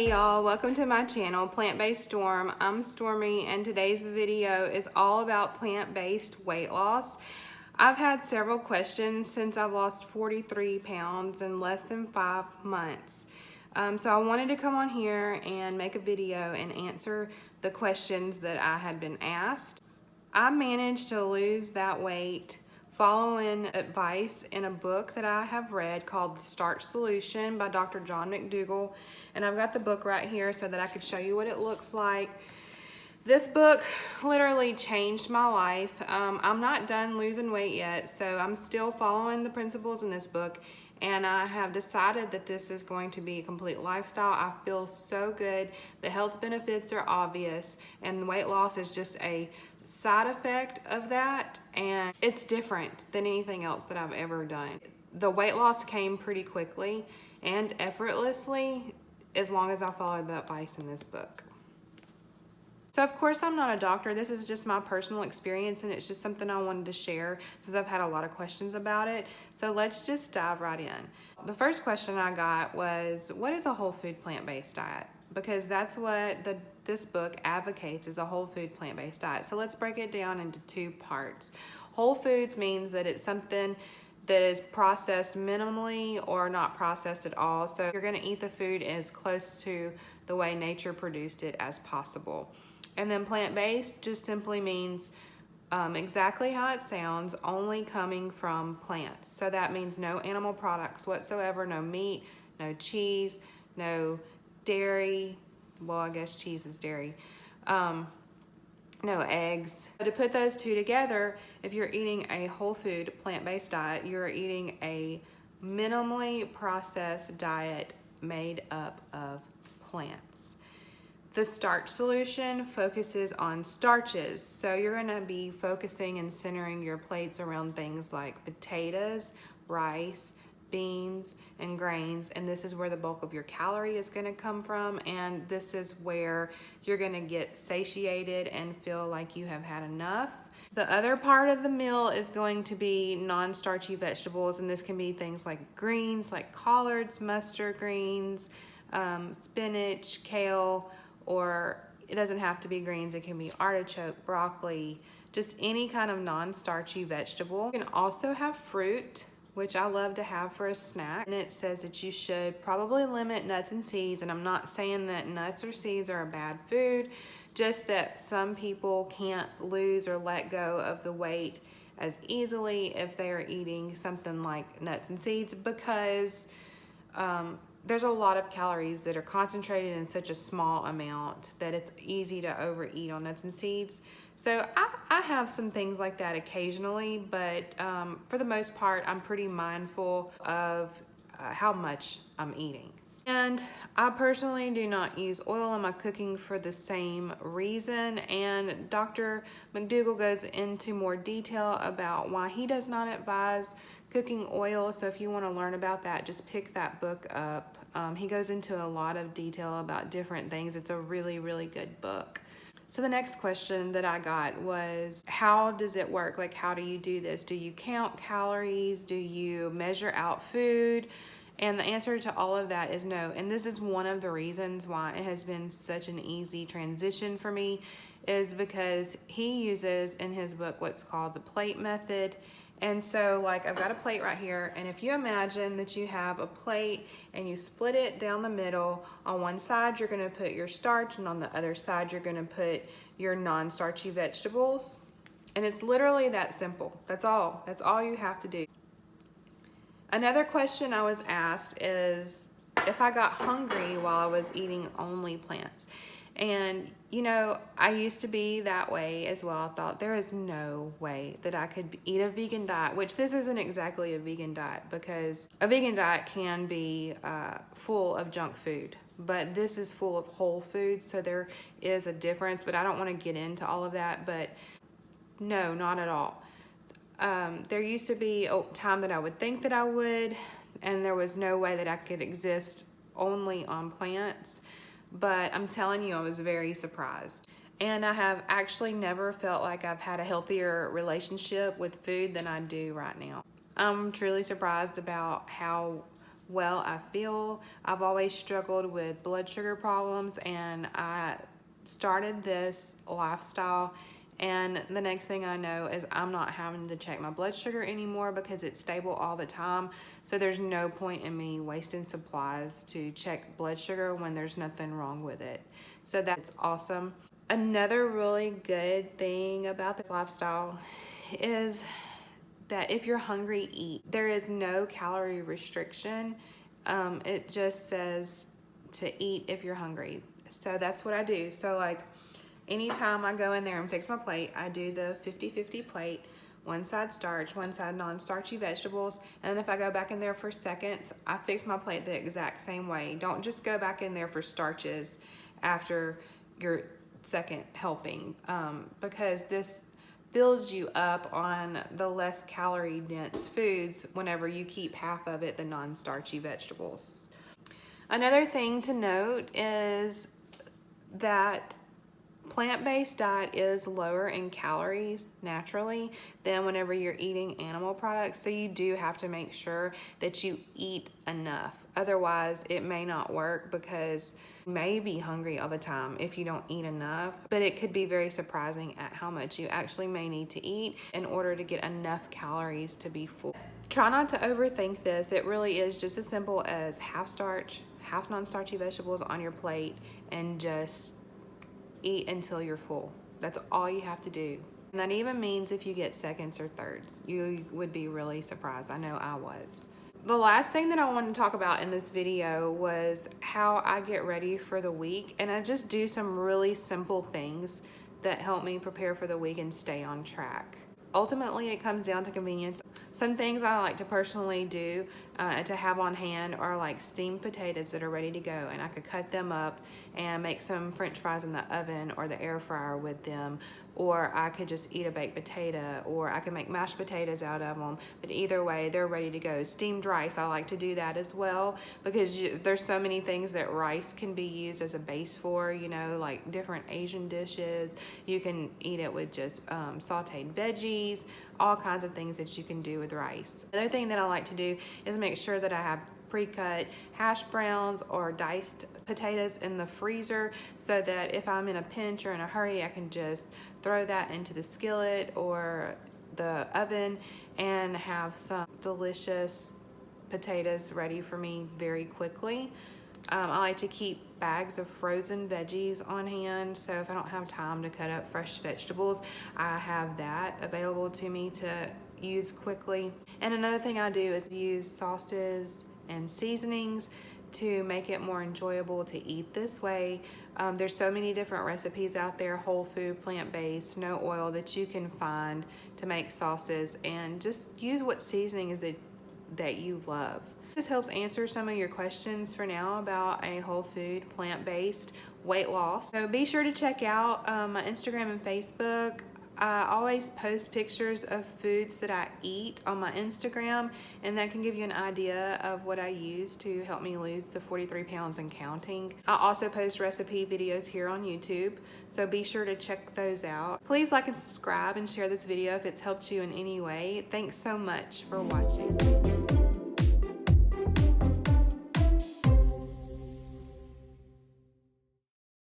Hey y'all, welcome to my channel, Plant-Based Storm. I'm Stormy and today's video is all about plant-based weight loss. I've had several questions since I've lost 43 pounds in less than 5 months. So I wanted to come on here and make a video and answer the questions that I had been asked. I managed to lose that weight following advice in a book that I have read called The Starch Solution by Dr. John McDougall. And I've got the book right here so that I could show you what it looks like. This book literally changed my life. I'm not done losing weight yet, so I'm still following the principles in this book, and I have decided that this is going to be a complete lifestyle. I feel so good. The health benefits are obvious, and weight loss is just a side effect of that, and it's different than anything else that I've ever done. The weight loss came pretty quickly and effortlessly as long as I followed the advice in this book. So of course I'm not a doctor, this is just my personal experience and it's just something I wanted to share since I've had a lot of questions about it. So let's just dive right in. The first question I got was, what is a whole food plant-based diet? Because that's what this book advocates, is a whole food plant-based diet. So let's break it down into two parts. Whole foods means that it's something that is processed minimally or not processed at all. So you're gonna eat the food as close to the way nature produced it as possible. And then plant-based just simply means exactly how it sounds, only coming from plants. So that means no animal products whatsoever, no meat, no cheese, no dairy. Well, I guess cheese is dairy. No eggs. To put those two together, if you're eating a whole food plant-based diet, you're eating a minimally processed diet made up of plants. The starch solution focuses on starches, so you're gonna be focusing and centering your plates around things like potatoes, rice, beans, and grains, and this is where the bulk of your calorie is gonna come from, and this is where you're gonna get satiated and feel like you have had enough. The other part of the meal is going to be non-starchy vegetables, and this can be things like greens, like collards, mustard greens, spinach, kale, or it doesn't have to be greens, it can be artichoke, broccoli, just any kind of non-starchy vegetable. You can also have fruit, which I love to have for a snack. And it says that you should probably limit nuts and seeds, and I'm not saying that nuts or seeds are a bad food, just that some people can't lose or let go of the weight as easily if they are eating something like nuts and seeds, because there's a lot of calories that are concentrated in such a small amount that it's easy to overeat on nuts and seeds. So I have some things like that occasionally, but for the most part, I'm pretty mindful of how much I'm eating. And I personally do not use oil in my cooking for the same reason, and Dr. McDougall goes into more detail about why he does not advise cooking oil. So if you want to learn about that, just pick that book up. He goes into a lot of detail about different things. It's a really, really good book. So the next question that I got was, how does it work? Like, how do you do this? Do you count calories? Do you measure out food? And the answer to all of that is no. And this is one of the reasons why it has been such an easy transition for me, is because he uses in his book what's called the plate method. And so, like, I've got a plate right here, and if you imagine that you have a plate and you split it down the middle, on one side you're gonna put your starch, and on the other side you're gonna put your non-starchy vegetables. And it's literally that simple. That's all you have to do. Another question I was asked is if I got hungry while I was eating only plants. And you know, I used to be that way as well. I thought there is no way that I could eat a vegan diet, which this isn't exactly a vegan diet, because a vegan diet can be full of junk food, but this is full of whole foods, so there is a difference, but I don't want to get into all of that. But no, not at all. There used to be a time that I would think that I would, and there was no way that I could exist only on plants. But I'm telling you, I was very surprised. And I have actually never felt like I've had a healthier relationship with food than I do right now. I'm truly surprised about how well I feel. I've always struggled with blood sugar problems, and I started this lifestyle, and the next thing I know is I'm not having to check my blood sugar anymore because it's stable all the time. So there's no point in me wasting supplies to check blood sugar when there's nothing wrong with it. So that's awesome. Another really good thing about this lifestyle is that if you're hungry, eat. There is no calorie restriction. It just says to eat if you're hungry. So that's what I do. So like anytime I go in there and fix my plate, I do the 50-50 plate. One side starch, one side non-starchy vegetables. And then if I go back in there for seconds, I fix my plate the exact same way. Don't just go back in there for starches after your second helping, because this fills you up on the less calorie dense foods whenever you keep half of it the non-starchy vegetables. Another thing to note is that plant-based diet is lower in calories naturally than whenever you're eating animal products, so you do have to make sure that you eat enough. Otherwise, it may not work because you may be hungry all the time if you don't eat enough, but it could be very surprising at how much you actually may need to eat in order to get enough calories to be full. Try not to overthink this. It really is just as simple as half starch, half non-starchy vegetables on your plate, and just eat until you're full. That's all you have to do. And that even means if you get seconds or thirds. You would be really surprised. I know I was. The last thing that I wanted to talk about in this video was how I get ready for the week, and I just do some really simple things that help me prepare for the week and stay on track. Ultimately, it comes down to convenience. Some things I like to personally do to have on hand are like steamed potatoes that are ready to go, and I could cut them up and make some french fries in the oven or the air fryer with them, or I could just eat a baked potato, or I could make mashed potatoes out of them. But either way, they're ready to go. Steamed rice, I like to do that as well, because there's so many things that rice can be used as a base for, you know, like different Asian dishes. You can eat it with just sauteed veggies, all kinds of things that you can do with rice. The other thing that I like to do is make sure that I have pre-cut hash browns or diced potatoes in the freezer, so that if I'm in a pinch or in a hurry, I can just throw that into the skillet or the oven and have some delicious potatoes ready for me very quickly. I like to keep bags of frozen veggies on hand, so if I don't have time to cut up fresh vegetables, I have that available to me to use quickly. And another thing I do is use sauces and seasonings to make it more enjoyable to eat this way. There's so many different recipes out there, whole food, plant-based, no oil, that you can find to make sauces, and just use what seasonings that you love. This helps answer some of your questions for now about a whole food, plant-based weight loss. So be sure to check out my Instagram and Facebook. I always post pictures of foods that I eat on my Instagram, and that can give you an idea of what I use to help me lose the 43 pounds and counting. I also post recipe videos here on YouTube, so be sure to check those out. Please like and subscribe and share this video if it's helped you in any way. Thanks so much for watching.